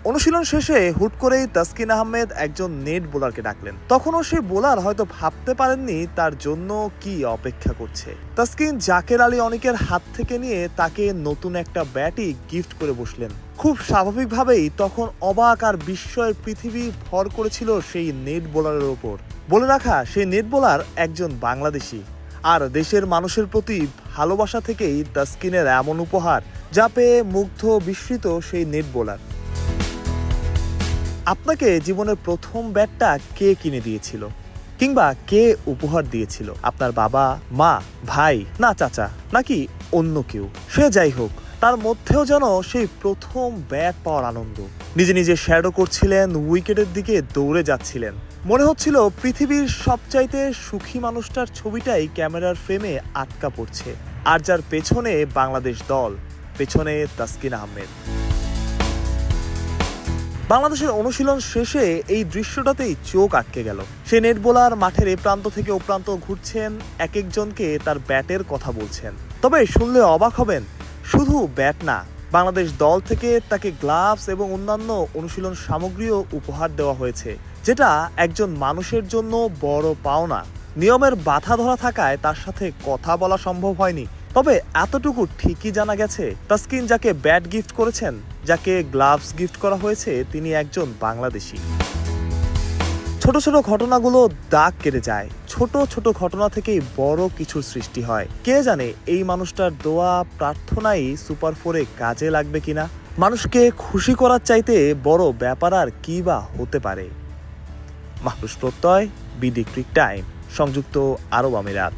অনুশীলন শেষে হুট করেই তাসকিন আহমেদ একজন নেট বোলারকে ডাকলেন। তখনও সেই বোলার হয়তো ভাবতে পারেননি তার জন্য কি অপেক্ষা করছে। তাসকিন জাকের আলী অনিকের হাত থেকে নিয়ে তাকে নতুন একটা ব্যাটই গিফট করে বসলেন। খুব স্বাভাবিকভাবেই তখন অবাক আর বিস্ময়ের পৃথিবী ভর করেছিল সেই নেট বোলারের ওপর। বলে রাখা, সেই নেট বোলার একজন বাংলাদেশি, আর দেশের মানুষের প্রতি ভালোবাসা থেকেই তাসকিনের এমন উপহার, যা পেয়ে মুগ্ধ বিস্মিত সেই নেট বোলার। আপনাকে জীবনের প্রথম ব্যাটটা কে কিনে দিয়েছিল, কিংবা কে উপহার দিয়েছিল? আপনার বাবা, মা, ভাই, না চাচা, নাকি অন্য কেউ? সে যাই হোক, তার মধ্যেও যেন সেই প্রথম ব্যাট পাওয়ার আনন্দ। নিজে নিজে শ্যাডো করছিলেন, উইকেটের দিকে দৌড়ে যাচ্ছিলেন। মনে হচ্ছিল পৃথিবীর সবচাইতে সুখী মানুষটার ছবিটাই ক্যামেরার ফ্রেমে আটকা পড়ছে, আর যার পেছনে বাংলাদেশ দল, পেছনে তাসকিন আহমেদ। বাংলাদেশের অনুশীলন শেষে এই দৃশ্যটাতেই চোখ আটকে গেল। সে নেট বোলার মাঠের এ প্রান্ত থেকে ও প্রান্ত ঘুরছেন, এক একজনকে তার ব্যাটের কথা বলছেন। তবে শুনলে অবাক হবেন, শুধু ব্যাট না, বাংলাদেশ দল থেকে তাকে গ্লাভস এবং অন্যান্য অনুশীলন সামগ্রীও উপহার দেওয়া হয়েছে, যেটা একজন মানুষের জন্য বড় পাওনা। নিয়মের বাধা ধরা থাকায় তার সাথে কথা বলা সম্ভব হয়নি, তবে এতটুকু ঠিকই জানা গেছে, তাসকিন যাকে ব্যাট গিফট করেছেন, যাকে গ্লাভস গিফট করা হয়েছে, তিনি একজন বাংলাদেশি। ছোট ছোট ঘটনাগুলো দাগ কেটে যায়। ছোট ছোট ঘটনা থেকেই বড় কিছুর সৃষ্টি হয়। কে জানে এই মানুষটার দোয়া, প্রার্থনাই সুপার 4-এ কাজে লাগবে কিনা। মানুষকে খুশি করার চাইতে বড় ব্যাপার আর কি বা হতে পারে। মাহফুজ প্রত্যয়, বিডি ক্রিক টাইম, সংযুক্ত আরব আমিরাত।